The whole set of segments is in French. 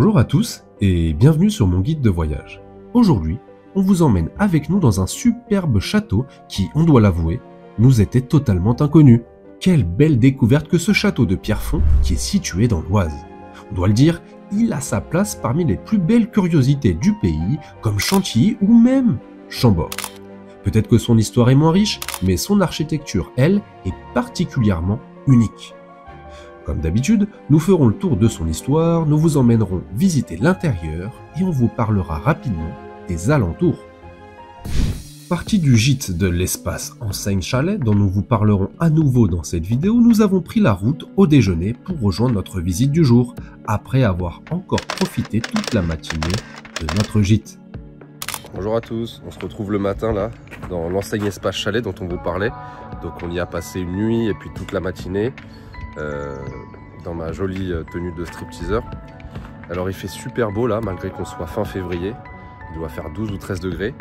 Bonjour à tous et bienvenue sur mon guide de voyage. Aujourd'hui, on vous emmène avec nous dans un superbe château qui, on doit l'avouer, nous était totalement inconnu. Quelle belle découverte que ce château de Pierrefonds qui est situé dans l'Oise. On doit le dire, il a sa place parmi les plus belles curiosités du pays, comme Chantilly ou même Chambord. Peut-être que son histoire est moins riche, mais son architecture, elle, est particulièrement unique. Comme d'habitude, nous ferons le tour de son histoire, nous vous emmènerons visiter l'intérieur et on vous parlera rapidement des alentours. Parti du gîte de l'espace Enseigne Chalet dont nous vous parlerons à nouveau dans cette vidéo, nous avons pris la route au déjeuner pour rejoindre notre visite du jour, après avoir encore profité toute la matinée de notre gîte. Bonjour à tous, on se retrouve le matin là, dans l'Enseigne Espace Chalet dont on vous parlait. Donc on y a passé une nuit et puis toute la matinée. Dans ma jolie tenue de stripteaseur. Alors il fait super beau là, malgré qu'on soit fin février. Il doit faire 12 ou 13 degrés.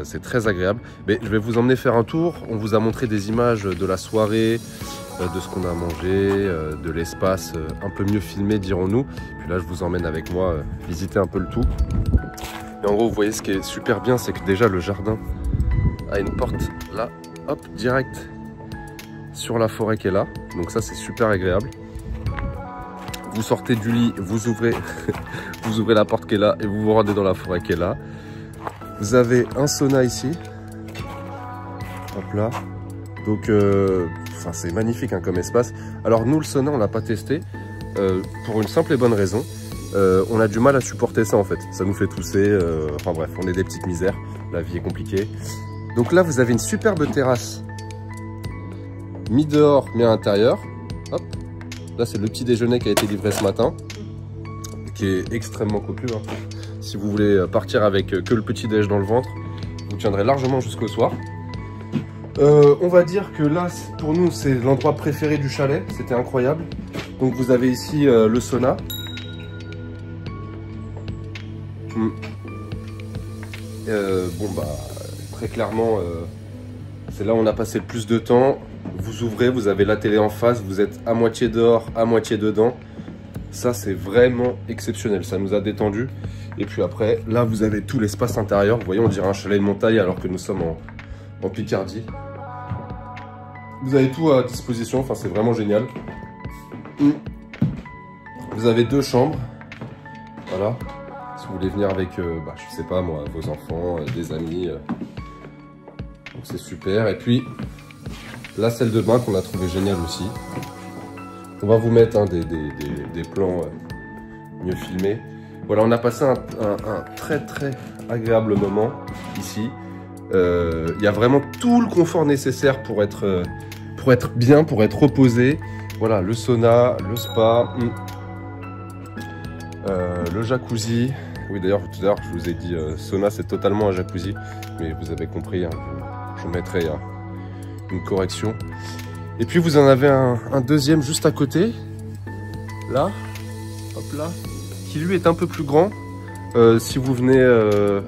C'est très agréable. Mais je vais vous emmener faire un tour. On vous a montré des images de la soirée, de ce qu'on a mangé, de l'espace un peu mieux filmé, dirons-nous. Puis là, je vous emmène avec moi visiter un peu le tout. Et en gros, vous voyez, ce qui est super bien, c'est que déjà le jardin a une porte là, hop, direct sur la forêt qui est là. Donc ça, c'est super agréable. Vous sortez du lit, vous ouvrez, vous ouvrez la porte qui est là et vous vous rendez dans la forêt qui est là. Vous avez un sauna ici. Hop là. Donc, c'est magnifique hein, comme espace. Alors nous, le sauna, on l'a pas testé pour une simple et bonne raison. On a du mal à supporter ça en fait. Ça nous fait tousser. Enfin bref, on est des petites misères. La vie est compliquée. Donc là, vous avez une superbe terrasse. Mis dehors, mis à l'intérieur. Hop. Là, c'est le petit déjeuner qui a été livré ce matin, qui est extrêmement copieux. Hein. Si vous voulez partir avec que le petit déj dans le ventre, vous tiendrez largement jusqu'au soir. On va dire que là, pour nous, c'est l'endroit préféré du chalet. C'était incroyable. Donc, vous avez ici le sauna. Très clairement, c'est là où on a passé le plus de temps. Vous ouvrez, vous avez la télé en face, vous êtes à moitié dehors, à moitié dedans. Ça, c'est vraiment exceptionnel. Ça nous a détendu. Et puis après, là, vous avez tout l'espace intérieur. Vous voyez, on dirait un chalet de montagne alors que nous sommes en Picardie. Vous avez tout à disposition. Enfin, c'est vraiment génial. Vous avez deux chambres. Voilà. Si vous voulez venir avec, je sais pas moi, vos enfants, des amis. Donc, c'est super. Et puis, la salle de bain qu'on a trouvé géniale aussi. On va vous mettre des plans mieux filmés. Voilà, on a passé un très agréable moment ici. Il y a vraiment tout le confort nécessaire pour être bien, pour être reposé. Voilà, le sauna, le spa, le jacuzzi. Oui, d'ailleurs, tout à l'heure, je vous ai dit sauna, c'est totalement un jacuzzi. Mais vous avez compris, hein, je vous mettrai une correction. Et puis vous en avez un deuxième juste à côté, là, hop là, qui lui est un peu plus grand si vous venez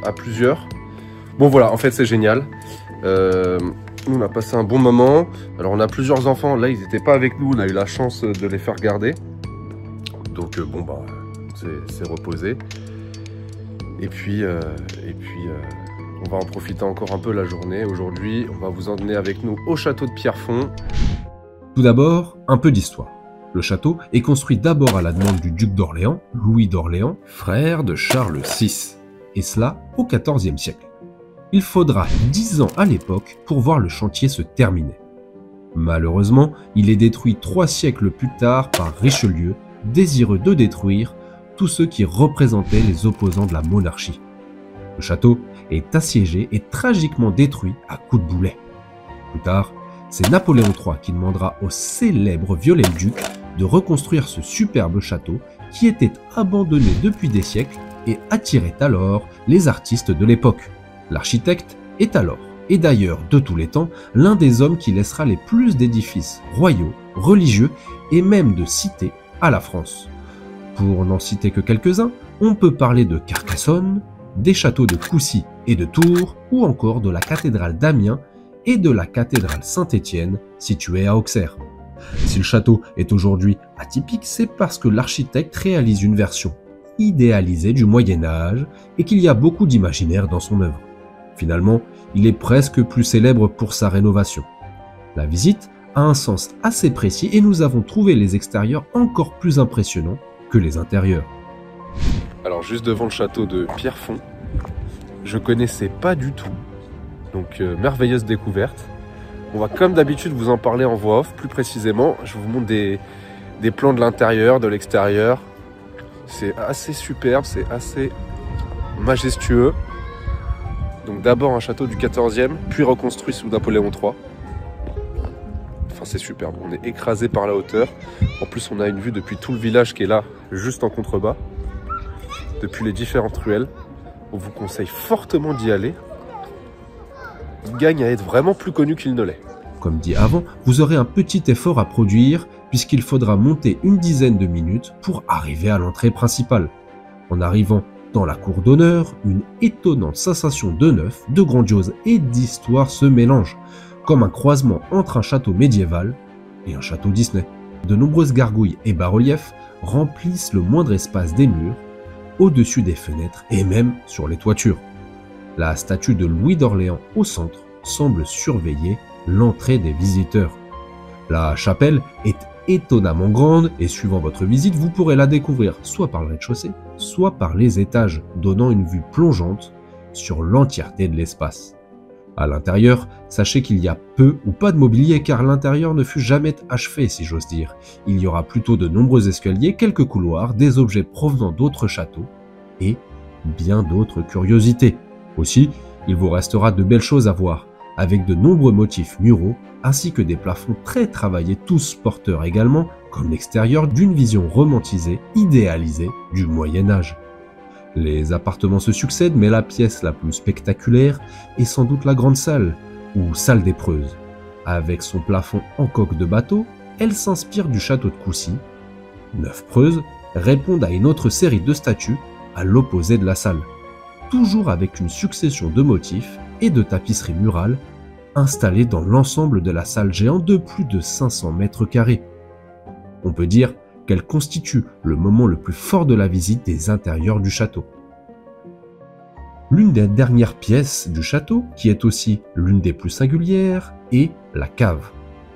à plusieurs. Bon voilà, en fait c'est génial. Nous on a passé un bon moment. Alors on a plusieurs enfants, là ils n'étaient pas avec nous, on a eu la chance de les faire garder. Donc c'est reposé. Et puis on va en profiter encore un peu la journée. Aujourd'hui, on va vous emmener avec nous au château de Pierrefonds. Tout d'abord, un peu d'histoire. Le château est construit d'abord à la demande du duc d'Orléans, Louis d'Orléans, frère de Charles VI, et cela au XIVe siècle. Il faudra 10 ans à l'époque pour voir le chantier se terminer. Malheureusement, il est détruit 3 siècles plus tard par Richelieu, désireux de détruire tous ceux qui représentaient les opposants de la monarchie. Le château est assiégé et tragiquement détruit à coups de boulet. Plus tard, c'est Napoléon III qui demandera au célèbre Viollet-le-Duc de reconstruire ce superbe château qui était abandonné depuis des siècles et attirait alors les artistes de l'époque. L'architecte est alors, et d'ailleurs de tous les temps, l'un des hommes qui laissera les plus d'édifices royaux, religieux et même de cités à la France. Pour n'en citer que quelques-uns, on peut parler de Carcassonne, des châteaux de Coucy et de Tours, ou encore de la cathédrale d'Amiens et de la cathédrale Saint-Étienne, située à Auxerre. Si le château est aujourd'hui atypique, c'est parce que l'architecte réalise une version idéalisé du Moyen-Âge et qu'il y a beaucoup d'imaginaire dans son œuvre. Finalement, il est presque plus célèbre pour sa rénovation. La visite a un sens assez précis et nous avons trouvé les extérieurs encore plus impressionnants que les intérieurs. Alors juste devant le château de Pierrefonds, je connaissais pas du tout, donc merveilleuse découverte. On va comme d'habitude vous en parler en voix off, plus précisément, je vous montre des plans de l'intérieur, de l'extérieur. C'est assez superbe, c'est assez majestueux. Donc d'abord un château du 14e, puis reconstruit sous Napoléon III. Enfin c'est superbe, on est écrasé par la hauteur. En plus on a une vue depuis tout le village qui est là, juste en contrebas. Depuis les différentes ruelles. On vous conseille fortement d'y aller. Il gagne à être vraiment plus connu qu'il ne l'est. Comme dit avant, vous aurez un petit effort à produire puisqu'il faudra monter une dizaine de minutes pour arriver à l'entrée principale. En arrivant dans la cour d'honneur, une étonnante sensation de neuf, de grandiose et d'histoire se mélange, comme un croisement entre un château médiéval et un château Disney. De nombreuses gargouilles et bas-reliefs remplissent le moindre espace des murs, au-dessus des fenêtres et même sur les toitures. La statue de Louis d'Orléans au centre semble surveiller l'entrée des visiteurs. La chapelle est étonnamment grande et suivant votre visite, vous pourrez la découvrir soit par le rez-de-chaussée, soit par les étages, donnant une vue plongeante sur l'entièreté de l'espace. À l'intérieur, sachez qu'il y a peu ou pas de mobilier car l'intérieur ne fut jamais achevé si j'ose dire. Il y aura plutôt de nombreux escaliers, quelques couloirs, des objets provenant d'autres châteaux et bien d'autres curiosités. Aussi, il vous restera de belles choses à voir, avec de nombreux motifs muraux ainsi que des plafonds très travaillés, tous porteurs également, comme l'extérieur, d'une vision romantisée, idéalisée du Moyen-Âge. Les appartements se succèdent, mais la pièce la plus spectaculaire est sans doute la grande salle, ou salle des Preuses. Avec son plafond en coque de bateau, elle s'inspire du château de Coucy. 9 Preuses répondent à une autre série de statues à l'opposé de la salle, toujours avec une succession de motifs et de tapisseries murales installées dans l'ensemble de la salle géante de plus de 500 mètres carrés. On peut dire qu'elle constitue le moment le plus fort de la visite des intérieurs du château. L'une des dernières pièces du château, qui est aussi l'une des plus singulières, est la cave.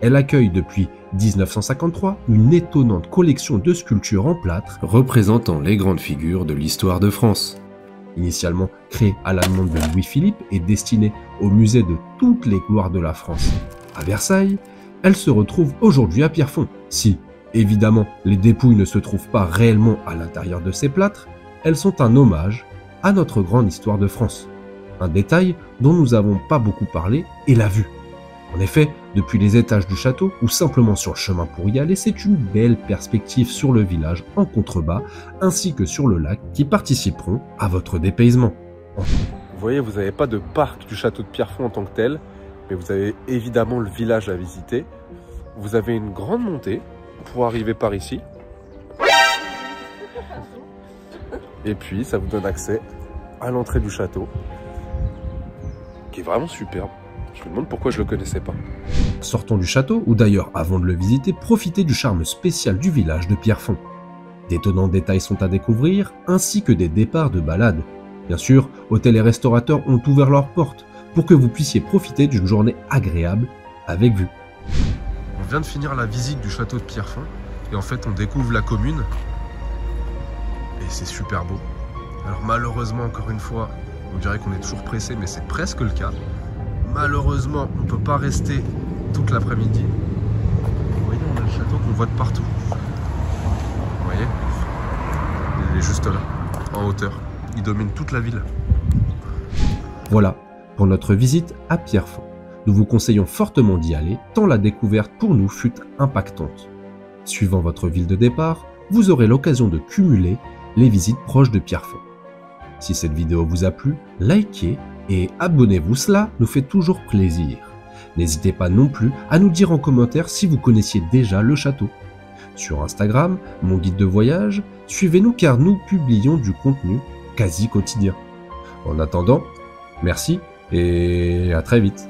Elle accueille depuis 1953 une étonnante collection de sculptures en plâtre représentant les grandes figures de l'histoire de France. Initialement créée à la demande de Louis-Philippe et destinée au musée de toutes les gloires de la France à Versailles, elle se retrouve aujourd'hui à Pierrefonds. Si, évidemment, les dépouilles ne se trouvent pas réellement à l'intérieur de ces plâtres, elles sont un hommage à notre grande histoire de France. Un détail dont nous n'avons pas beaucoup parlé est la vue. En effet, depuis les étages du château ou simplement sur le chemin pour y aller, c'est une belle perspective sur le village en contrebas ainsi que sur le lac qui participeront à votre dépaysement. Vous voyez, vous n'avez pas de parc du château de Pierrefonds en tant que tel, mais vous avez évidemment le village à visiter. Vous avez une grande montée pour arriver par ici. Et puis, ça vous donne accès à l'entrée du château, qui est vraiment superbe. Je me demande pourquoi je ne le connaissais pas. Sortons du château, ou d'ailleurs avant de le visiter, profitez du charme spécial du village de Pierrefonds. D'étonnants détails sont à découvrir, ainsi que des départs de balade. Bien sûr, hôtels et restaurateurs ont ouvert leurs portes pour que vous puissiez profiter d'une journée agréable avec vue. On vient de finir la visite du château de Pierrefonds, et en fait on découvre la commune, et c'est super beau. Alors malheureusement, encore une fois, on dirait qu'on est toujours pressé, mais c'est presque le cas. Malheureusement, on ne peut pas rester toute l'après-midi. Vous voyez, on a le château qu'on voit de partout. Vous voyez, il est juste là, en hauteur. Il domine toute la ville. Voilà, pour notre visite à Pierrefonds. Nous vous conseillons fortement d'y aller, tant la découverte pour nous fut impactante. Suivant votre ville de départ, vous aurez l'occasion de cumuler les visites proches de Pierrefonds. Si cette vidéo vous a plu, likez et abonnez-vous, cela nous fait toujours plaisir. N'hésitez pas non plus à nous dire en commentaire si vous connaissiez déjà le château. Sur Instagram, mon guide de voyage, suivez-nous car nous publions du contenu quasi quotidien. En attendant, merci et à très vite.